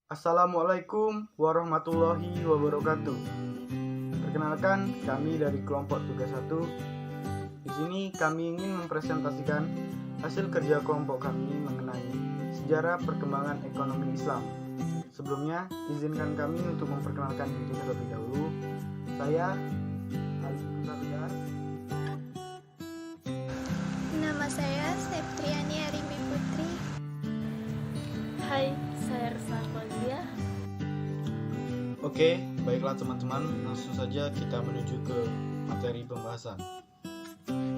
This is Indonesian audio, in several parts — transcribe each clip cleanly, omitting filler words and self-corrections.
Assalamualaikum warahmatullahi wabarakatuh. Perkenalkan, kami dari kelompok tugas 1. Di sini kami ingin mempresentasikan hasil kerja kelompok kami mengenai sejarah perkembangan ekonomi Islam. Sebelumnya, izinkan kami untuk memperkenalkan diri terlebih dahulu. Saya Alif Musafiar. Nama saya Septriani Arimi Putri. Hai, saya Resa Fauzia. Oke, baiklah teman-teman, langsung saja kita menuju ke materi pembahasan.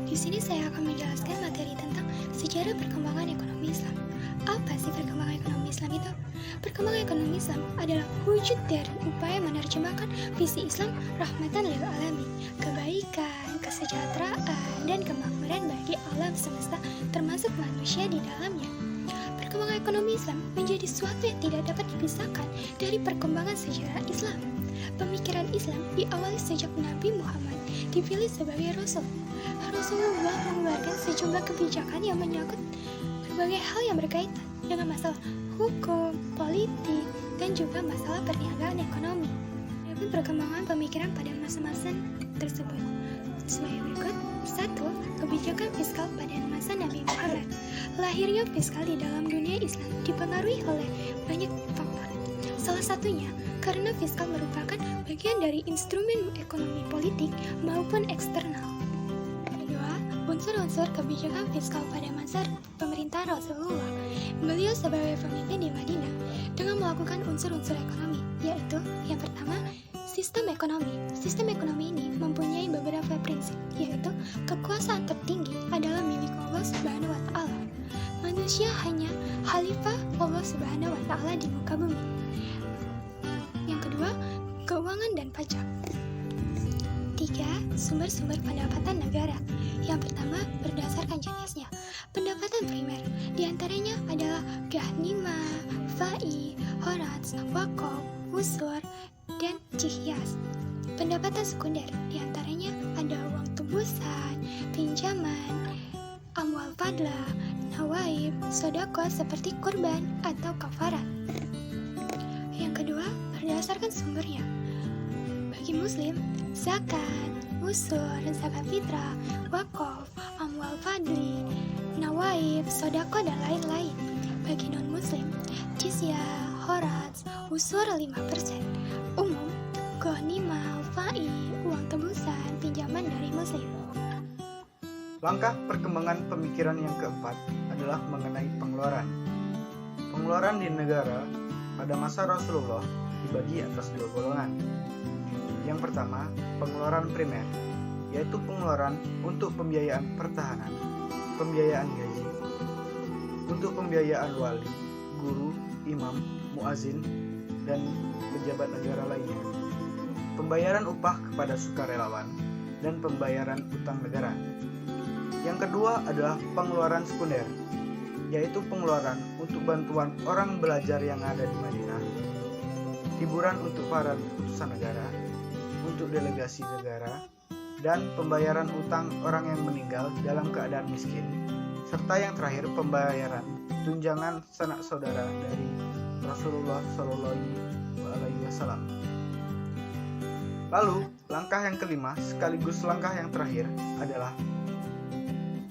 Di sini saya akan menjelaskan materi tentang sejarah perkembangan ekonomi Islam. Apa sih perkembangan ekonomi Islam itu? Perkembangan ekonomi Islam adalah wujud dari upaya menerjemahkan visi Islam rahmatan lil alamin, kebaikan, kesejahteraan, dan kemakmuran bagi alam semesta termasuk manusia di dalamnya. Perkembangan ekonomi Islam menjadi suatu yang tidak dapat dipisahkan dari perkembangan sejarah Islam. Pemikiran Islam diawali sejak Nabi Muhammad dipilih sebagai Rasul. Rasulullah mengeluarkan sejumlah kebijakan yang menyangkut berbagai hal yang berkaitan dengan masalah hukum, politik, dan juga masalah perniagaan ekonomi. Adapun perkembangan pemikiran pada masa-masa tersebut sebagai berikut. 1. Kebijakan fiskal pada masa Nabi Muhammad. Lahirnya fiskal di dalam dunia Islam dipengaruhi oleh banyak faktor. Salah satunya karena fiskal merupakan bagian dari instrumen ekonomi politik maupun eksternal. Kedua, unsur-unsur kebijakan fiskal pada masa pemerintahan Rasulullah. Beliau sebagai pemimpin di Madinah dengan melakukan unsur-unsur ekonomi, yaitu yang pertama, sistem ekonomi. Sistem ekonomi ini mempunyai beberapa prinsip, yaitu kekuasaan tertinggi adalah milik Allah Subhanahu wa Ta'ala. Manusia hanya khalifah Allah Subhanahu wa Ta'ala di muka bumi. Yang kedua, keuangan dan pajak. 3. Sumber-sumber pendapatan negara. Yang pertama, berdasarkan jenisnya. Pendapatan primer, diantaranya adalah ghanimah, fai, horats, wakaf, usur, dan jihyas. Pendapatan sekunder, diantaranya ada uang tebusan, pinjaman, amwal fadlah, nawaib, sodako seperti kurban atau kafarat. Yang kedua, berdasarkan sumbernya. Bagi muslim, zakat, usur, zakat fitrah, wakaf, amwal fadli, nawaib, sodako, dan lain-lain. Bagi non-muslim, jizyah, horats, usur 5%. Umum, ghanimah, fai, uang tebusan, pinjaman dari muslim. Langkah perkembangan pemikiran yang keempat adalah mengenai pengeluaran. Pengeluaran di negara pada masa Rasulullah dibagi atas dua golongan. Yang pertama, pengeluaran primer, yaitu pengeluaran untuk pembiayaan pertahanan, pembiayaan gaji, untuk pembiayaan wali, guru, imam, muazin, dan pejabat negara lainnya, pembayaran upah kepada sukarelawan, dan pembayaran utang negara. Yang kedua adalah pengeluaran sekunder, yaitu pengeluaran untuk bantuan orang belajar yang ada di Madinah, hiburan untuk para utusan negara, untuk delegasi negara, dan pembayaran utang orang yang meninggal dalam keadaan miskin, serta yang terakhir pembayaran tunjangan sanak saudara dari Rasulullah SAW. Lalu, langkah yang kelima sekaligus langkah yang terakhir adalah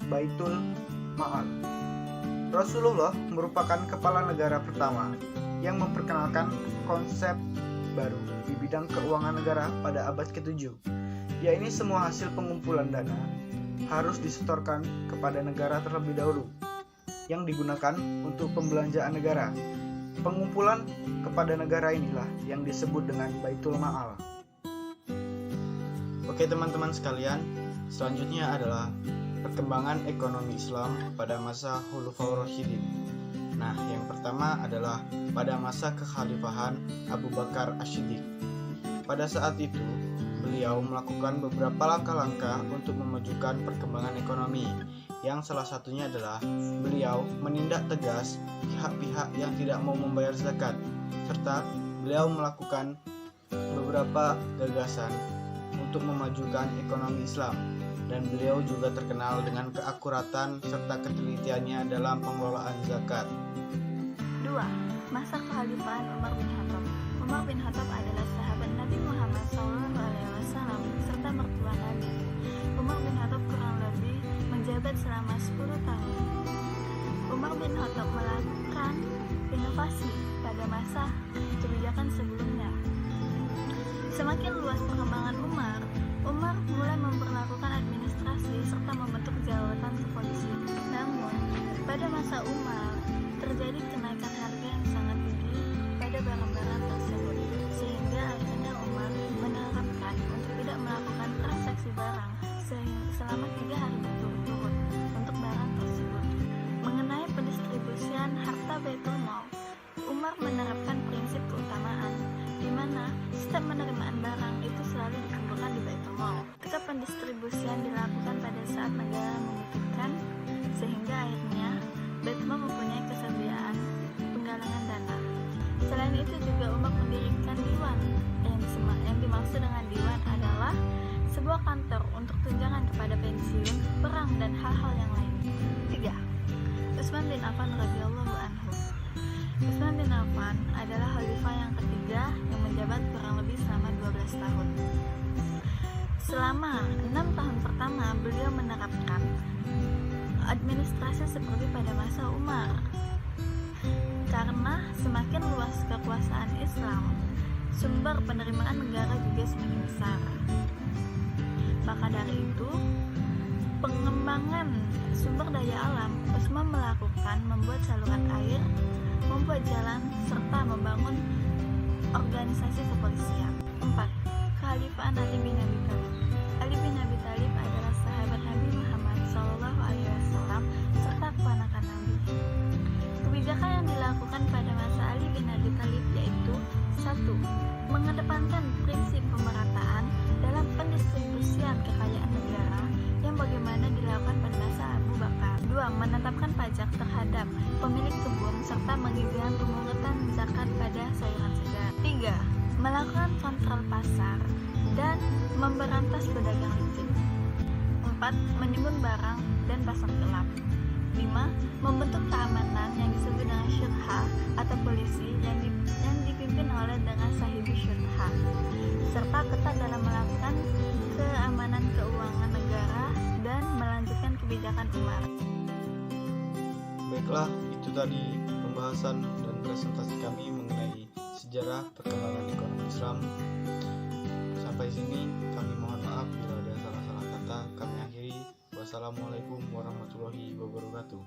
Baitul Ma'al. Rasulullah merupakan kepala negara pertama yang memperkenalkan konsep baru di bidang keuangan negara pada abad ke-7, yaitu semua hasil pengumpulan dana harus disetorkan kepada negara terlebih dahulu yang digunakan untuk pembelanjaan negara. Pengumpulan kepada negara inilah yang disebut dengan Baitul Ma'al. Oke teman-teman sekalian, selanjutnya adalah perkembangan ekonomi Islam pada masa Khulafaur Rasyidin. Nah, yang pertama adalah pada masa kekhalifahan Abu Bakar As-Siddiq. Pada saat itu, beliau melakukan beberapa langkah-langkah untuk memajukan perkembangan ekonomi, yang salah satunya adalah beliau menindak tegas pihak-pihak yang tidak mau membayar zakat, serta beliau melakukan beberapa gagasan untuk memajukan ekonomi Islam. Dan beliau juga terkenal dengan keakuratan serta ketelitiannya dalam pengelolaan zakat. 2. Masa kekhalifahan Umar bin Umar bin Khattab adalah sahabat Nabi Muhammad SAW serta mertua Nabi. Umar bin Khattab kurang lebih menjabat selama 10 tahun. Umar bin Khattab melakukan inovasi pada masa kebijakan sebelumnya. Semakin luas perkembangan Umar mulai memperlakukan administrasi serta membentuk jabatan kepolisian. Namun, pada masa Umar terjadi kenaikan harga yang sangat tinggi pada barang-barang tersebut, sehingga akhirnya Umar menerapkan untuk tidak melakukan transaksi barang selama 3 hari berturut-turut untuk barang tersebut. Mengenai pendistribusian harta Baitul Mal, Umar menerapkan prinsip keutamaan, di mana setiap penerimaan barang itu selalu dikumpulkan di Baitul Mal. Ketika pendistribusian dilakukan pada saat negara membutuhkan, sehingga akhirnya Baitul Mal mempunyai kesediaan penggalangan dana. Selain itu juga Umar mendirikan diwan. Yang dimaksud dengan diwan adalah sebuah kantor untuk tunjangan kepada pensiun, perang, dan hal-hal yang lain. 3. Utsman bin Affan radhiyallahu anhu. Utsman bin Affan adalah khalifah yang ketiga yang menjabat kurang lebih selama 12 tahun. Selama 6 tahun pertama, beliau menerapkan administrasi seperti pada masa Umar. Karena semakin luas kekuasaan Islam, sumber penerimaan negara juga semakin besar. Maka dari itu, pengembangan sumber daya alam, Utsman melakukan membuat saluran air, membuat jalan, serta membangun organisasi kepolisian. 4. Kekhalifahan Ali bin Abi Thalib. Ali bin Abi Thalib adalah sahabat Nabi Muhammad SAW serta keponakan Nabi. Kebijakan yang dilakukan pada masa Ali bin Abi Thalib yaitu 1. Mengedepankan prinsip pemerataan dalam pendistribusian kekayaan negara yang bagaimana dilakukan pada masa Abu Bakar. 2. Menetapkan pajak terhadap pemilik kebun serta mengizinkan pemungutan zakat pada sayuran segar. 3. Melakukan kontrol pasar dan memberantas pedagang licik. 4. Menimbun barang dan pasar gelap. 5. Membentuk keamanan yang disebut dengan syurha atau polisi yang dipimpin oleh dengan sahibi syurha, serta ketat dalam melakukan keamanan keuangan negara dan melanjutkan kebijakan Umar. Baiklah, itu tadi pembahasan dan presentasi kami mengenai sejarah perkembangan ekonomi Islam. Sampai sini kami mohon maaf bila ada salah-salah kata. Kami akhiri. Wassalamualaikum warahmatullahi wabarakatuh.